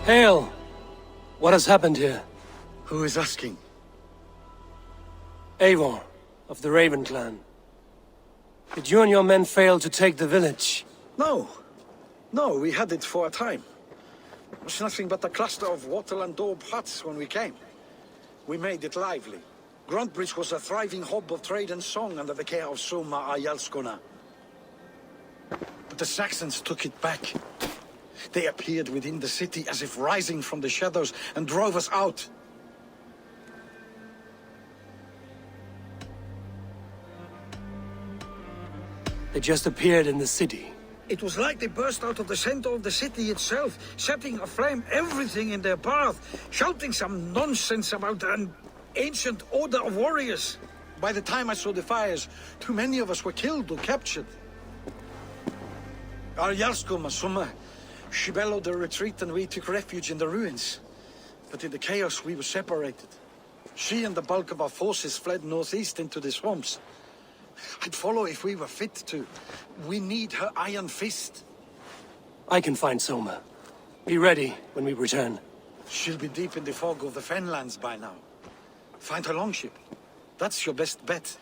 Hail! What has happened here? Who is asking? Eivor, of the Raven clan. Did you and your men fail to take the village? No. No, we had it for a time. It was nothing but a cluster of wattle and daub huts when we came. We made it lively. Grantebridge was a thriving hub of trade and song under the care of SOMA JARLSKONA. But the Saxons took it back. They appeared within the city as if rising from the shadows and drove us out. They just appeared in the city. It was like they burst out of the center of the city itself, setting aflame everything in their path, shouting some nonsense about an ancient order of warriors. By the time I saw the fires, too many of us were killed or captured. Our Jarlskona, Soma, she bellowed a retreat and we took refuge in the ruins. But in the chaos we were separated. She and the bulk of our forces fled northeast into the swamps. I'd follow if we were fit to. We need her iron fist. I can find Soma. Be ready when we return. She'll be deep in the fog of the Fenlands by now. Find her longship. That's your best bet.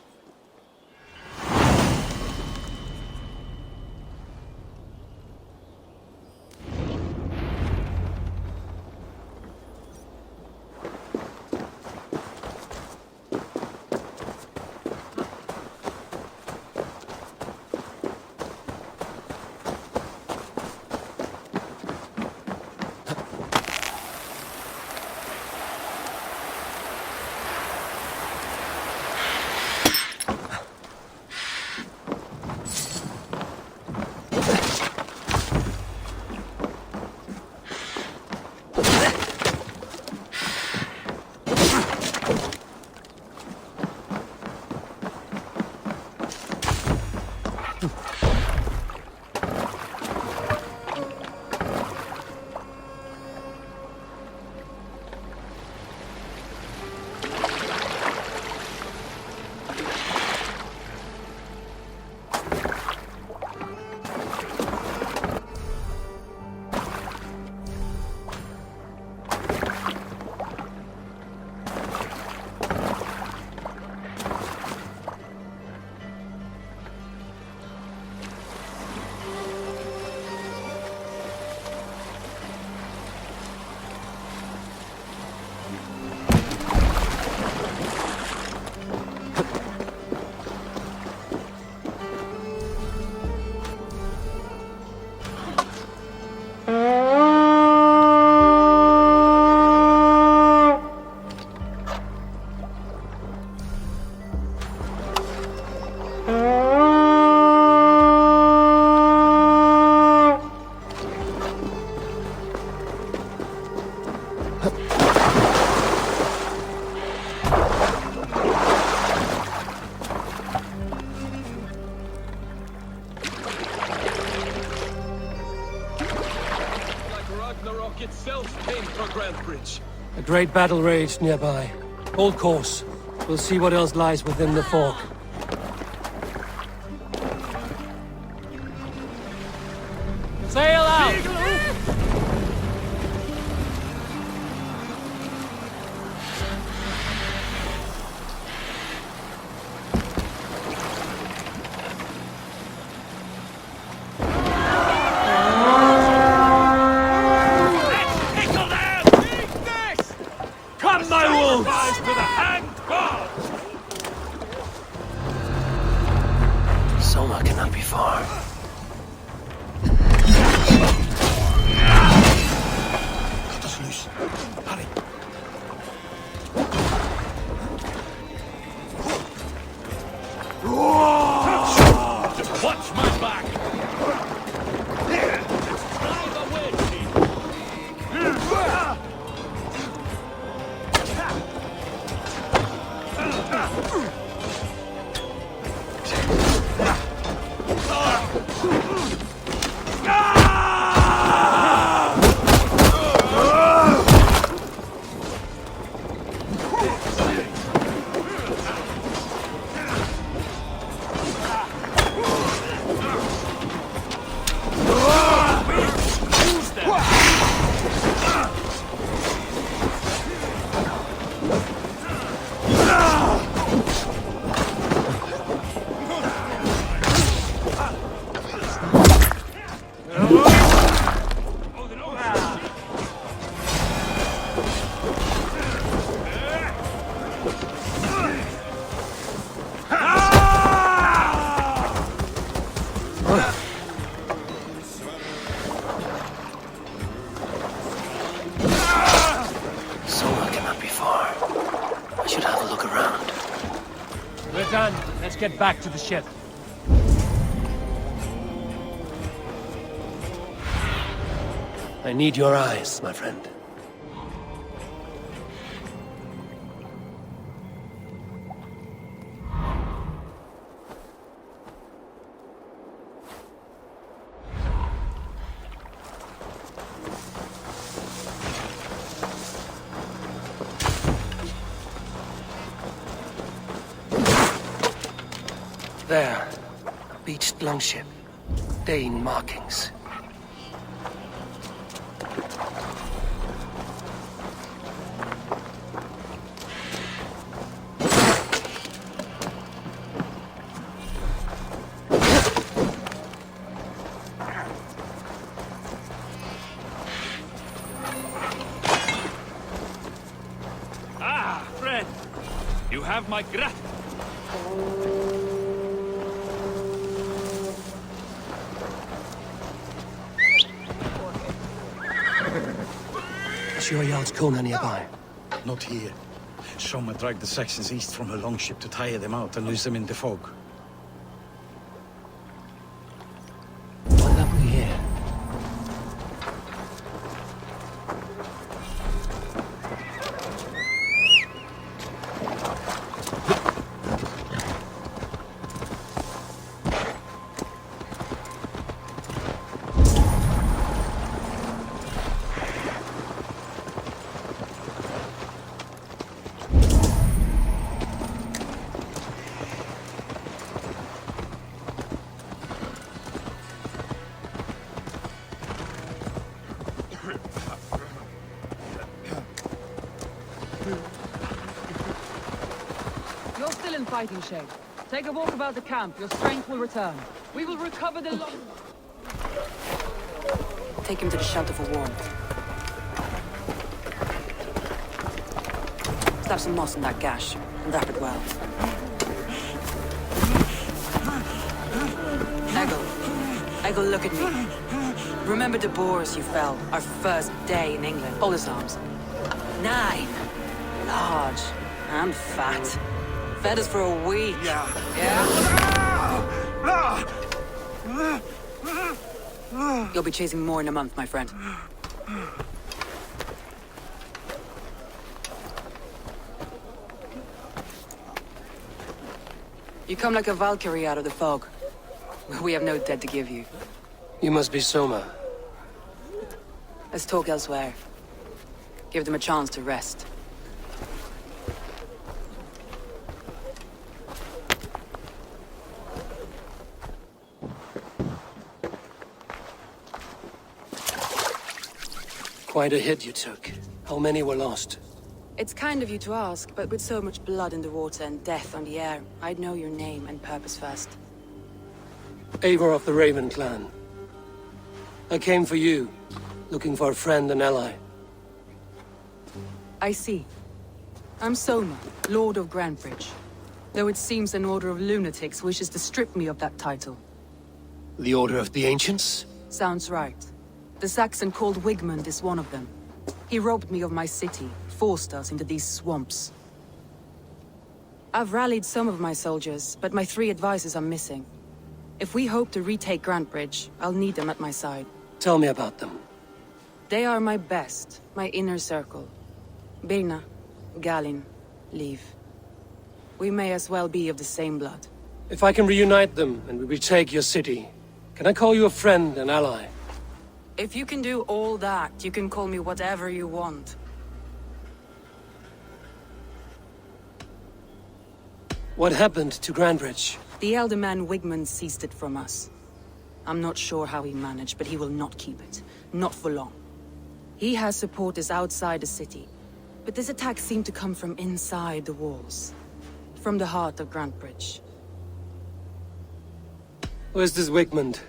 A great battle raged nearby. Hold course. We'll see what else lies within the fog. Sail out! Soma cannot be far. Cut us loose. Hurry. Watch my back! We're done. Let's get back to the ship. I need your eyes, my friend. There, a beached longship. Dane markings. Ah, friend! You have my gratitude. Is your Jarlskona nearby? Not here. Soma dragged the Saxons east from her longship to tire them out and lose them in the fog. What have we here? You're still in fighting shape. Take a walk about the camp. Your strength will return. We will recover the lost. Take him to the shelter for warmth. Slap some moss in that gash, and wrap it well. Eggle, look at me. Remember the boars you fell, our first day in England. Hold his arms. 9. Large and fat. Fed us for a week. Yeah? You'll be chasing more in a month, my friend. You come like a Valkyrie out of the fog. We have no dead to give you. You must be Soma. Let's talk elsewhere. Give them a chance to rest. Quite a hit you took. How many were lost? It's kind of you to ask, but with so much blood in the water and death on the air, I'd know your name and purpose first. Eivor of the Raven clan. I came for you, looking for a friend and ally. I see. I'm Soma, Lord of Grantebridge. Though it seems an order of lunatics wishes to strip me of that title. The Order of the Ancients? Sounds right. The Saxon called Wigmund is one of them. He robbed me of my city, forced us into these swamps. I've rallied some of my soldiers, but my 3 advisors are missing. If we hope to retake Grantebridge, I'll need them at my side. Tell me about them. They are my best, my inner circle. Birna, Galin, Liv. We may as well be of the same blood. If I can reunite them and we retake your city, can I call you a friend and ally? If you can do all that, you can call me whatever you want. What happened to Grantebridge? The elder man Wigmund seized it from us. I'm not sure how he managed, but he will not keep it. Not for long. He has supporters outside the city, but this attack seemed to come from inside the walls. From the heart of Grantebridge. Who is this Wigmund?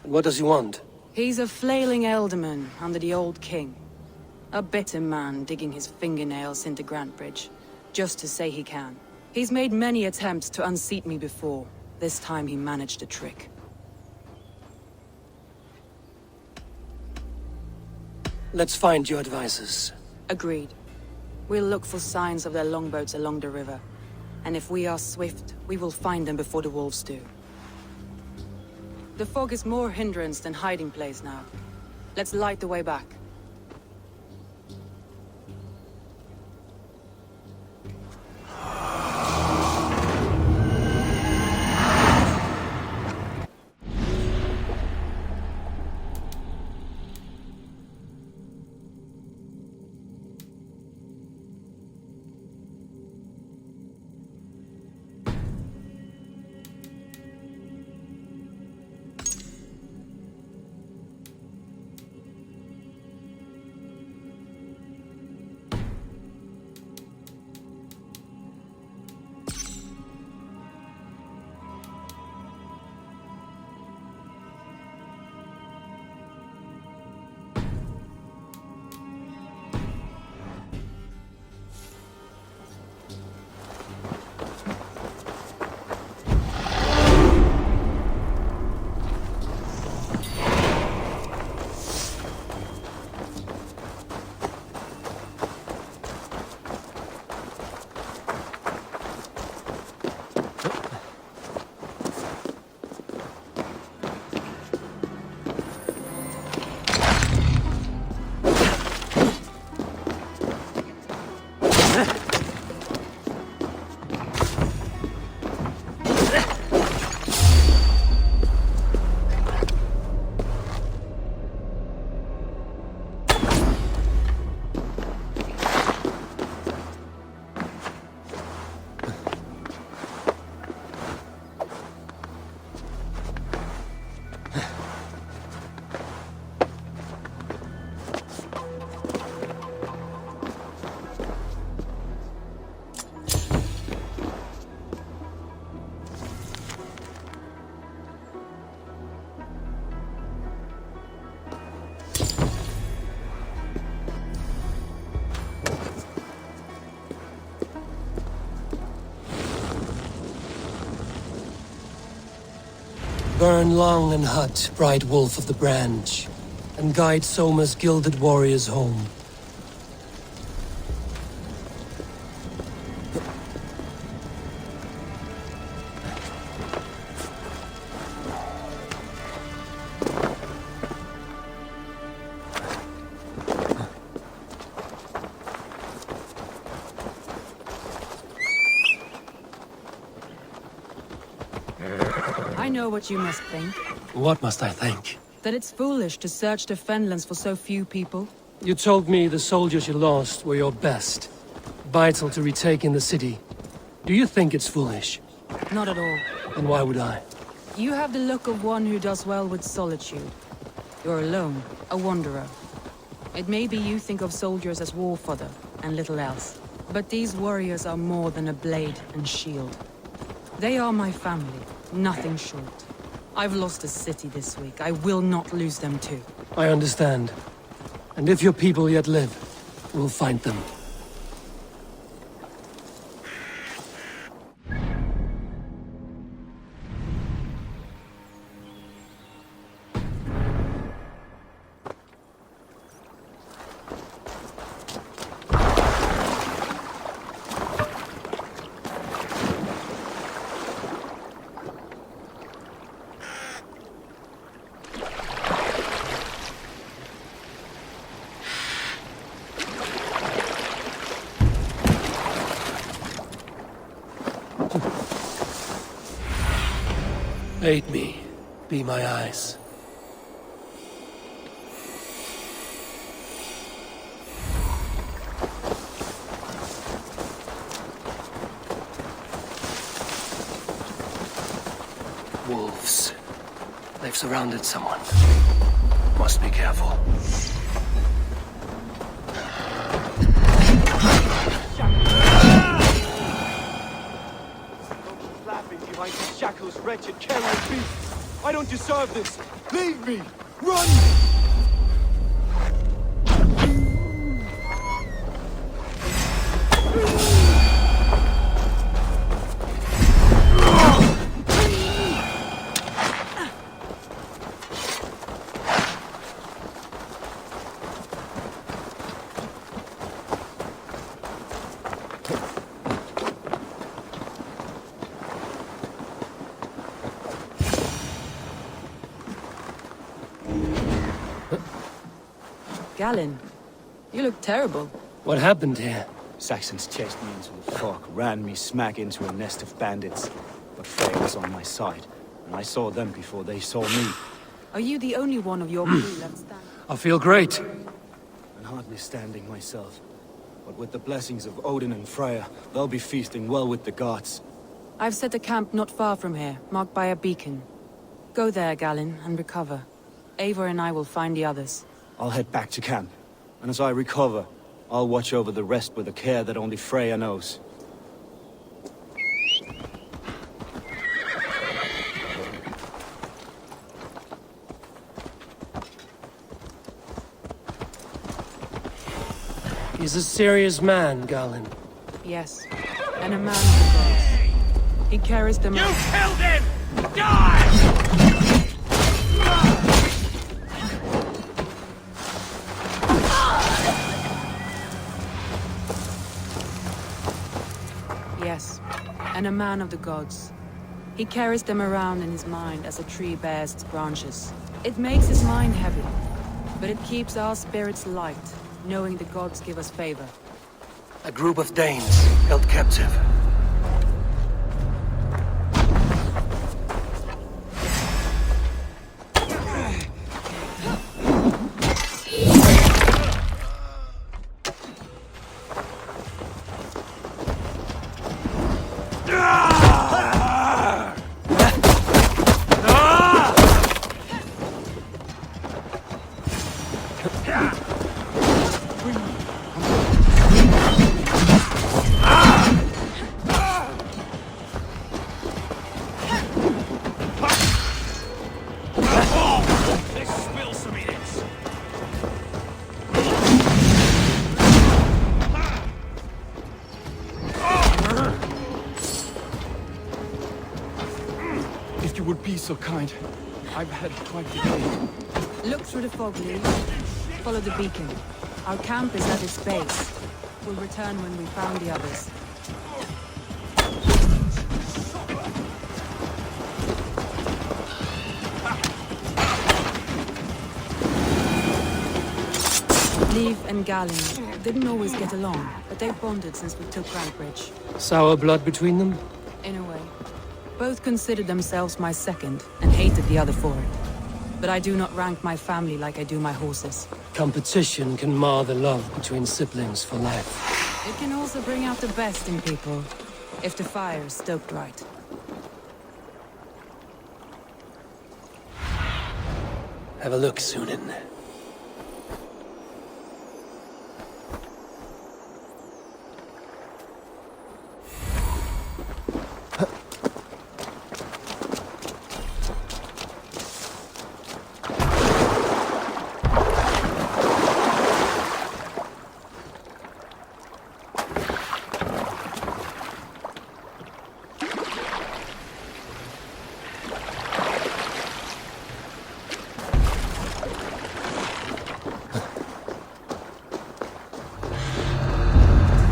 And what does he want? He's a flailing elderman under the old king. A bitter man digging his fingernails into Grantebridge, just to say he can. He's made many attempts to unseat me before. This time he managed a trick. Let's find your advisors. Agreed. We'll look for signs of their longboats along the river. And if we are swift, we will find them before the wolves do. The fog is more hindrance than hiding place now. Let's light the way back. Burn long and hut, bright wolf of the branch, and guide Soma's gilded warriors home. I know what you must think. What must I think? That it's foolish to search the Fenlands for so few people. You told me the soldiers you lost were your best. Vital to retaking the city. Do you think it's foolish? Not at all. Then why would I? You have the look of one who does well with solitude. You're alone, a wanderer. It may be you think of soldiers as war fodder, and little else. But these warriors are more than a blade and shield. They are my family, nothing short. I've lost a city this week. I will not lose them too. I understand. And if your people yet live, we'll find them. Aid me. Be my eyes. Wolves. They've surrounded someone. Must be careful. Behind these shackles, wretched carrion beast! I don't deserve this! Leave me! Run! Galen, you look terrible. What happened here? Saxons chased me into the fog, ran me smack into a nest of bandits. But Freya was on my side, and I saw them before they saw me. Are you the only one of your crew left standing? I feel great. And hardly standing myself. But with the blessings of Odin and Freya, they'll be feasting well with the gods. I've set a camp not far from here, marked by a beacon. Go there, Galen, and recover. Eivor and I will find the others. I'll head back to camp, and as I recover, I'll watch over the rest with a care that only Freya knows. He's a serious man, Galen. Yes, and a man of the gods. He carries them You out. killed him! Die! Yes, and a man of the gods. He carries them around in his mind as a tree bears its branches. It makes his mind heavy, but it keeps our spirits light, knowing the gods give us favor. A group of Danes held captive. This will some idiots! If you would be so kind, I've had quite the day. Look through the fog, Lee. Follow the beacon. Our camp is at its base. We'll return when we found the others. Leif and Galen didn't always get along, but they've bonded since we took Grantebridge. Sour blood between them? In a way. Both considered themselves my second, and hated the other for it. But I do not rank my family like I do my horses. Competition can mar the love between siblings for life. It can also bring out the best in people, if the fire is stoked right. Have a look, Sunan.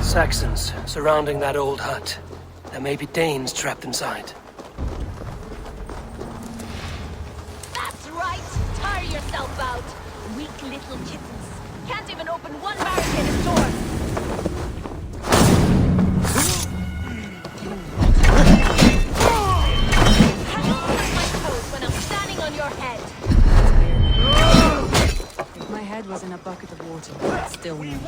Saxons surrounding that old hut. There may be Danes trapped inside. That's right! Tire yourself out! Weak little kittens. Can't even open one barricaded door! Hang on my toes when I'm standing on your head! If my head was in a bucket of water, I'd still know.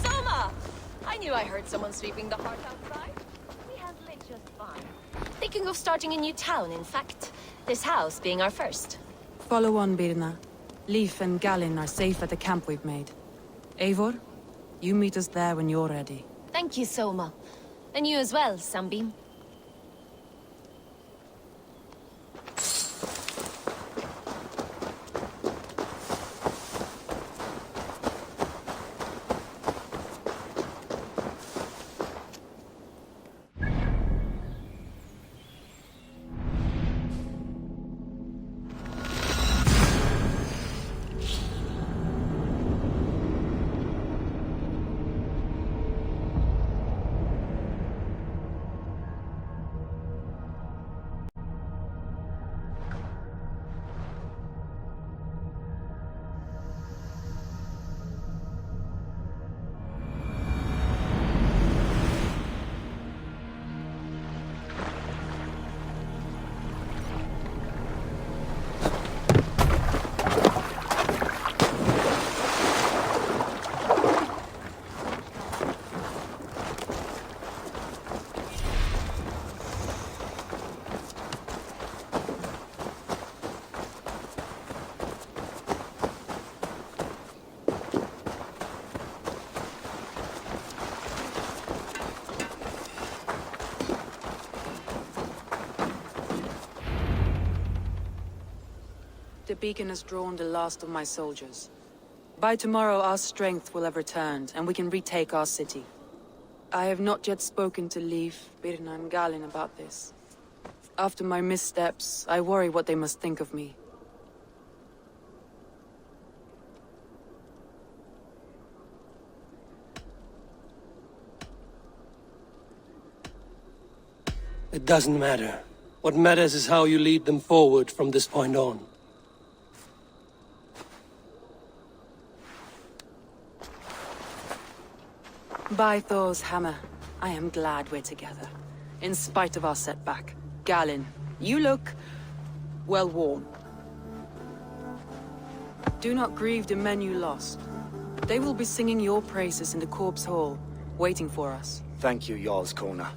Soma! I knew I heard someone sweeping the heart outside. We handle it just fine. Thinking of starting a new town, in fact. This house being our first. Follow on, Birna. Leif and Galen are safe at the camp we've made. Eivor, you meet us there when you're ready. Thank you, Soma. And you as well, Sunbeam. beacon has drawn the last of my soldiers. By tomorrow our strength will have returned, and we can retake our city. I have not yet spoken to Leif, Birna and Galin about this. After my missteps, I worry what they must think of me. It doesn't matter. What matters is how you lead them forward from this point on. By Thor's hammer, I am glad we're together. In spite of our setback. Galin, you look well worn. Do not grieve the men you lost. They will be singing your praises in the corpse hall, waiting for us. Thank you, Jarlskona.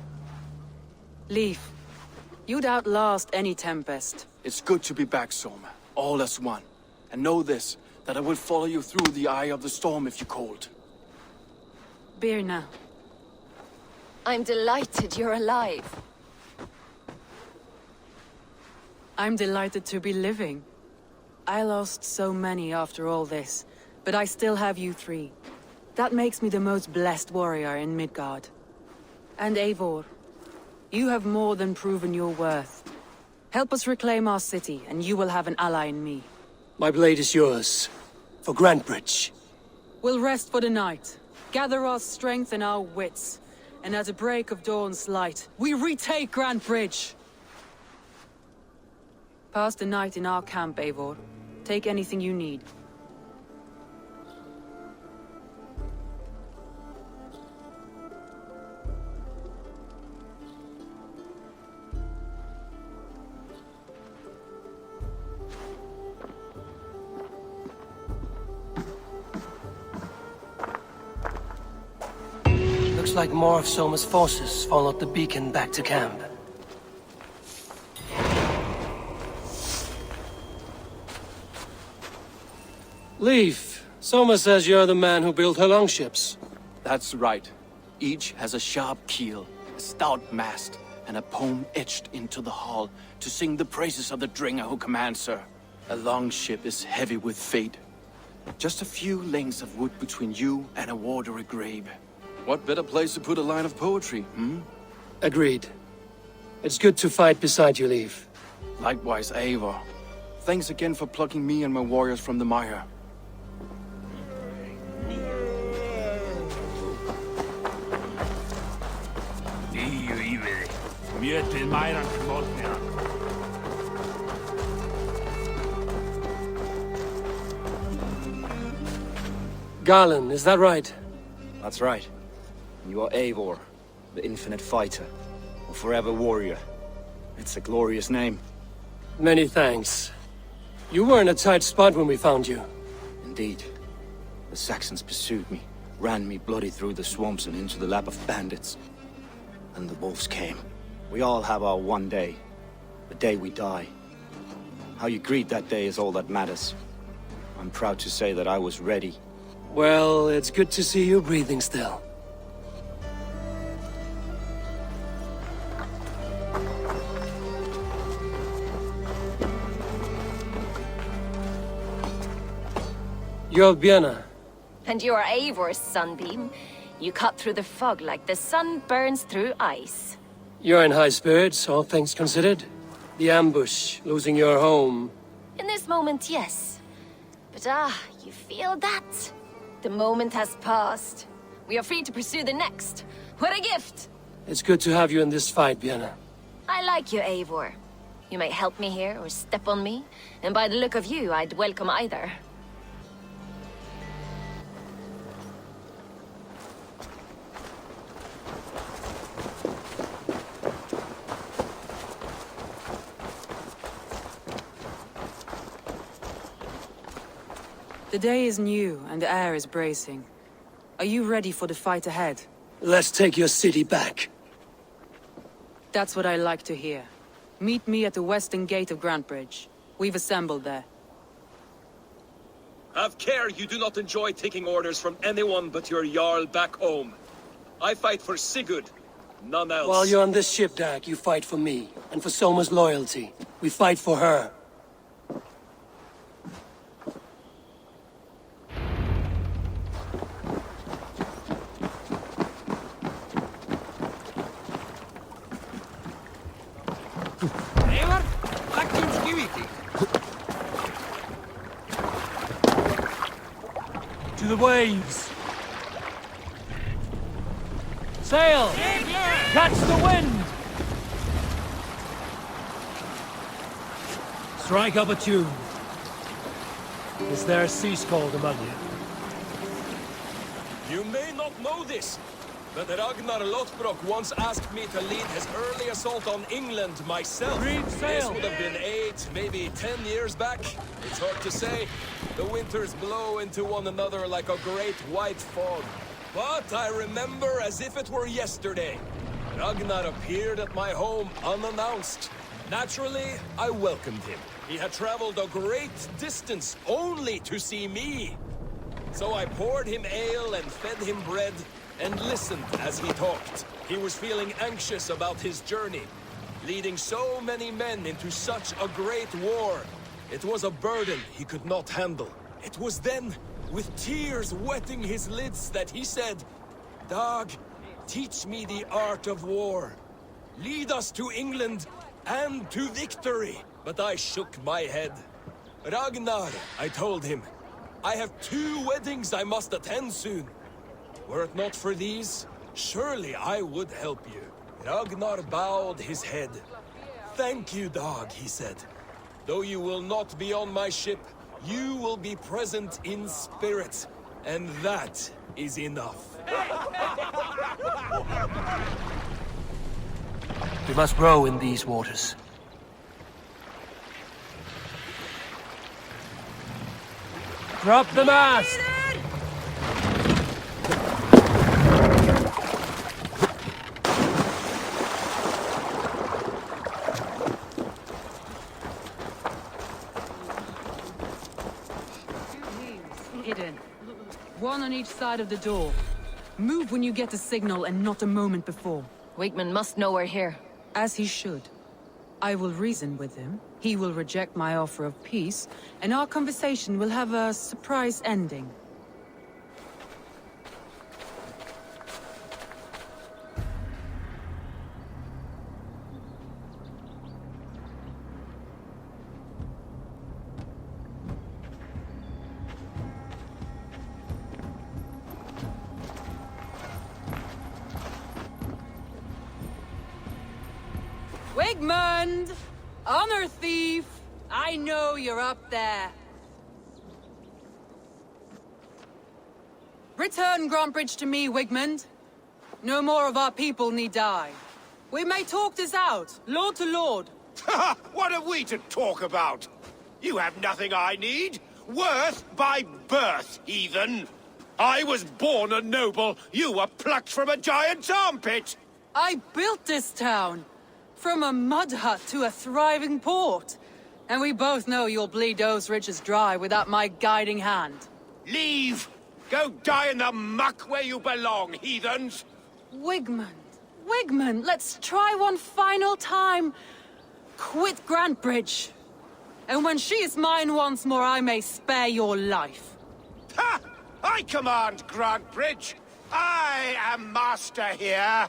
Leif, you'd outlast any tempest. It's good to be back, Soma. All as one. And know this, that I will follow you through the eye of the storm if you cold. Birna. I'm delighted you're alive. I'm delighted to be living. I lost so many after all this, but I still have you three. That makes me the most blessed warrior in Midgard. And Eivor, you have more than proven your worth. Help us reclaim our city, and you will have an ally in me. My blade is yours. For Grantebridge. We'll rest for the night, gather our strength and our wits, and at the break of dawn's light, we retake Grantebridge! Pass the night in our camp, Eivor. Take anything you need. Looks like more of Soma's forces followed the beacon back to camp. Leif, Soma says you're the man who built her longships. That's right. Each has a sharp keel, a stout mast, and a poem etched into the hull to sing the praises of the Dringer who commands her. A longship is heavy with fate. Just a few lengths of wood between you and a watery grave. What better place to put a line of poetry, hmm? Agreed. It's good to fight beside you, Leif. Likewise, Eivor. Thanks again for plucking me and my warriors from the mire. Garland, is that right? That's right. You are Eivor, the infinite fighter, a forever warrior. It's a glorious name. Many thanks. You were in a tight spot when we found you. Indeed. The Saxons pursued me, ran me bloody through the swamps and into the lap of bandits. And the wolves came. We all have our one day. The day we die. How you greet that day is all that matters. I'm proud to say that I was ready. Well, it's good to see you breathing still. You're Birna. And you're Eivor's sunbeam. You cut through the fog like the sun burns through ice. You're in high spirits, all things considered. The ambush, losing your home. In this moment, yes. But you feel that? The moment has passed. We are free to pursue the next. What a gift! It's good to have you in this fight, Birna. I like you, Eivor. You may help me here or step on me, and by the look of you, I'd welcome either. The day is new, and the air is bracing. Are you ready for the fight ahead? Let's take your city back. That's what I like to hear. Meet me at the western gate of Grantebridge. We've assembled there. Have care you do not enjoy taking orders from anyone but your Jarl back home. I fight for Sigurd, none else. While you're on this ship, Dag, you fight for me, and for Soma's loyalty. We fight for her. To the waves! Sail! Catch the wind! Strike up a tune. Is there a sea scald among you? You may not know this, but Ragnar Lothbrok once asked me to lead his early assault on England myself. Reef sail! This would have been 8, maybe 10 years back. It's hard to say. The winters blow into one another like a great white fog. But I remember as if it were yesterday. Ragnar appeared at my home unannounced. Naturally, I welcomed him. He had traveled a great distance only to see me. So I poured him ale and fed him bread and listened as he talked. He was feeling anxious about his journey, leading so many men into such a great war. It was a burden he could not handle. It was then, with tears wetting his lids, that he said, "Dag, teach me the art of war. Lead us to England and to victory." But I shook my head. "Ragnar," I told him, "I have 2 weddings I must attend soon. Were it not for these, surely I would help you." Ragnar bowed his head. "Thank you, Dag," he said. "Though you will not be on my ship, you will be present in spirit, and that is enough." We must row in these waters. Drop the mast! Hidden. One on each side of the door. Move when you get a signal and not a moment before. Wigman must know we're here. As he should. I will reason with him. He will reject my offer of peace, and our conversation will have a surprise ending. Wigmund! Honor thief! I know you're up there. Return Grantebridge to me, Wigmund. No more of our people need die. We may talk this out, lord to lord. What are we to talk about? You have nothing I need. Worth by birth, heathen. I was born a noble. You were plucked from a giant's armpit. I built this town. From a mud hut to a thriving port. And we both know you'll bleed those riches dry without my guiding hand. Leave! Go die in the muck where you belong, heathens! Wigmund, let's try one final time. Quit Grantebridge. And when she is mine once more, I may spare your life. Ha! I command Grantebridge. I am master here.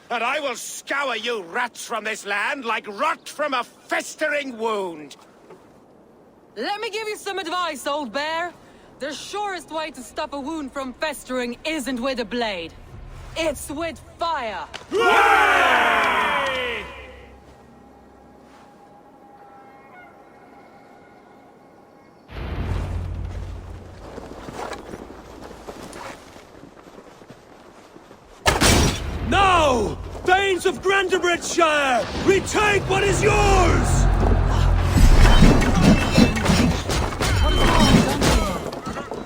And I will scour you rats from this land like rot from a festering wound. Let me give you some advice, old bear. The surest way to stop a wound from festering isn't with a blade. It's with fire. Hooray! Now! Thanes of Grantebridgecire! Retake what is yours!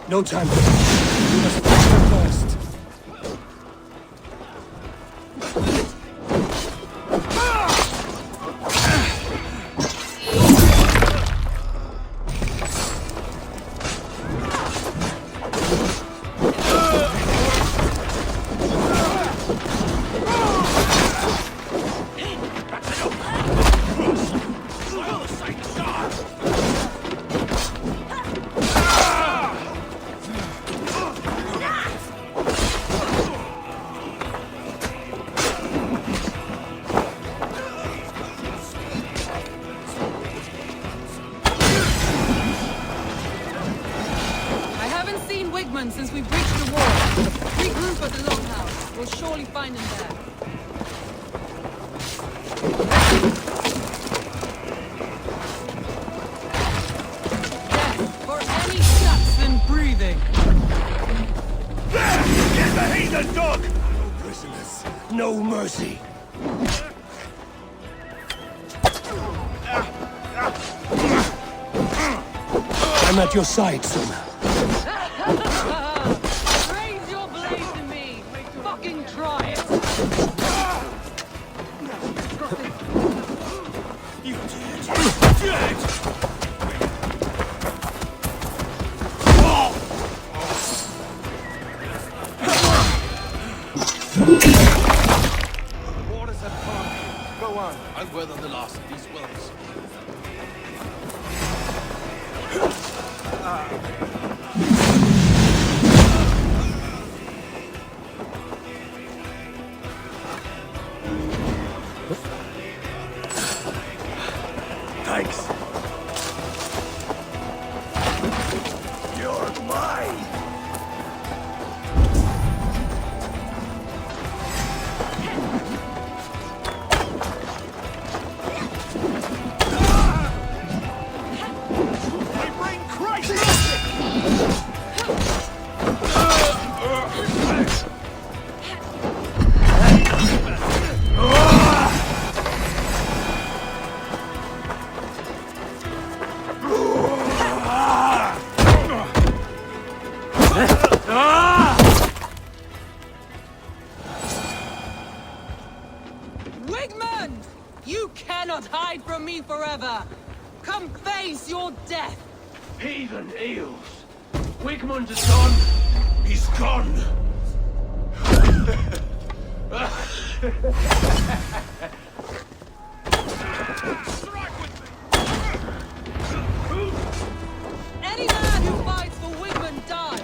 No time. We must find her first. haven't seen Wigmund since we breached the wall. Regroup at the Longhouse. We'll surely find him there. Death for any Saxon breathing. There! Get the heathen dog! No prisoners, no mercy. I'm at your side, Soma. Raise your blade to me! Fucking try it! You did! The waters have come. Go on. I'll weather the last of these wells. Thanks. You're mine! I bring Christ! Wigmund! You cannot hide from me forever! Come face your death! Heathen eels! Wigmund is gone! He's gone! Any man who fights for Wigmund dies!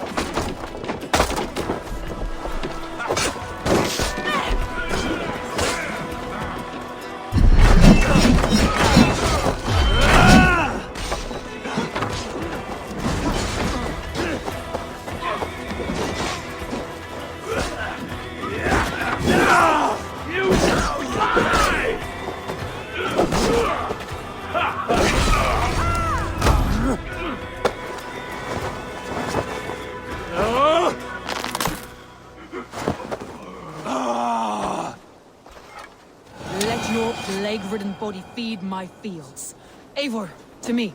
You shall die! Let your plague-ridden body feed my fields. Eivor, to me.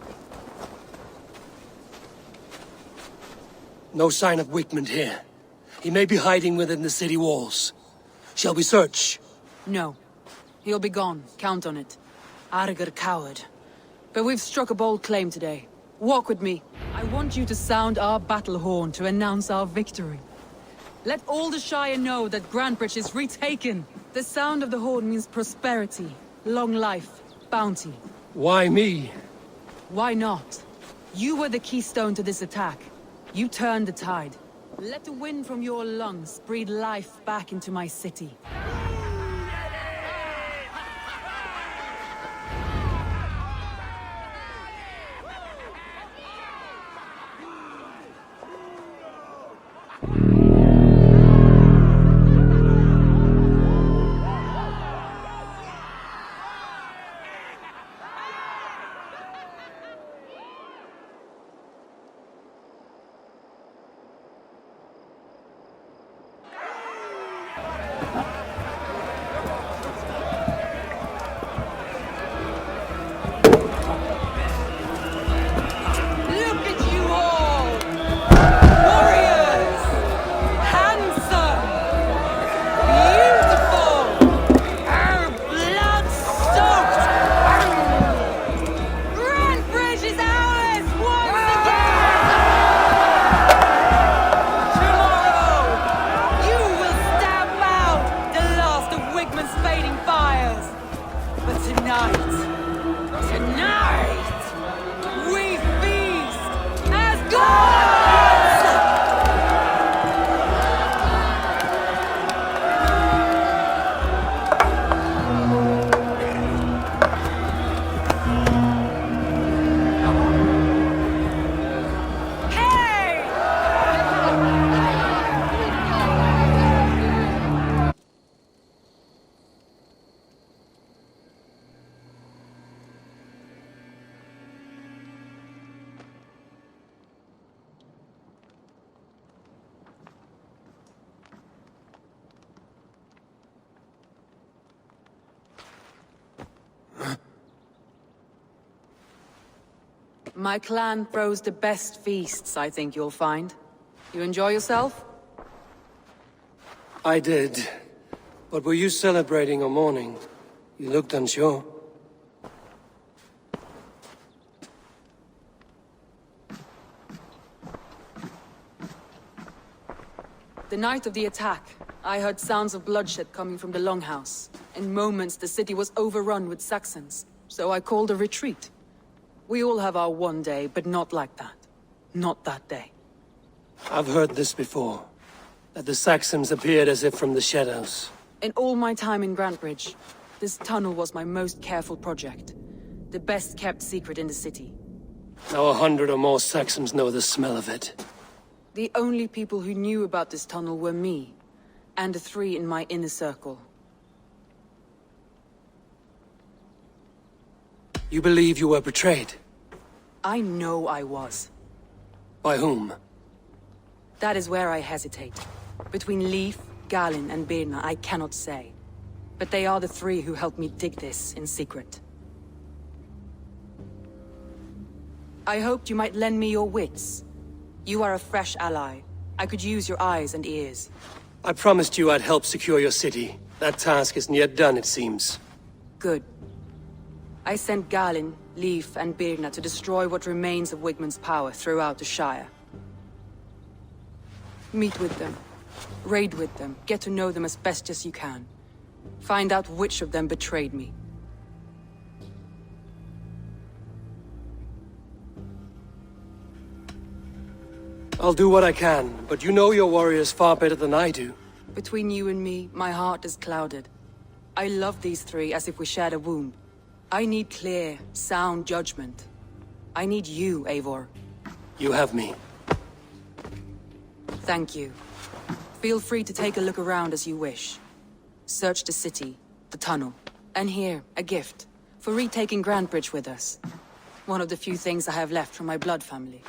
No sign of Wigmund here. He may be hiding within the city walls. Shall we search? No. He'll be gone, count on it. Arger coward. But we've struck a bold claim today. Walk with me. I want you to sound our battle horn to announce our victory. Let all the Shire know that Grantebridge is retaken. The sound of the horn means prosperity, long life, bounty. Why me? Why not? You were the keystone to this attack. You turned the tide. Let the wind from your lungs breathe life back into my city. My clan throws the best feasts, I think you'll find. You enjoy yourself? I did. But were you celebrating or mourning? You looked unsure. The night of the attack, I heard sounds of bloodshed coming from the Longhouse. In moments, the city was overrun with Saxons, so I called a retreat. We all have our one day, but not like that. Not that day. I've heard this before. That the Saxons appeared as if from the shadows. In all my time in Grantebridge, this tunnel was my most careful project. The best kept secret in the city. Now 100 or more Saxons know the smell of it. The only people who knew about this tunnel were me, and the 3 in my inner circle. You believe you were betrayed? I know I was. By whom? That is where I hesitate. Between Leif, Galin, and Birna, I cannot say. But they are the 3 who helped me dig this in secret. I hoped you might lend me your wits. You are a fresh ally. I could use your eyes and ears. I promised you I'd help secure your city. That task isn't yet done, it seems. Good. I sent Galin, Leif, and Birna to destroy what remains of Wigmund's power throughout the Shire. Meet with them. Raid with them. Get to know them as best as you can. Find out which of them betrayed me. I'll do what I can, but you know your warriors far better than I do. Between you and me, my heart is clouded. I love these 3 as if we shared a womb. I need clear, sound judgment. I need you, Eivor. You have me. Thank you. Feel free to take a look around as you wish. Search the city, the tunnel, and here, a gift, for retaking Grantebridge with us. One of the few things I have left from my blood family.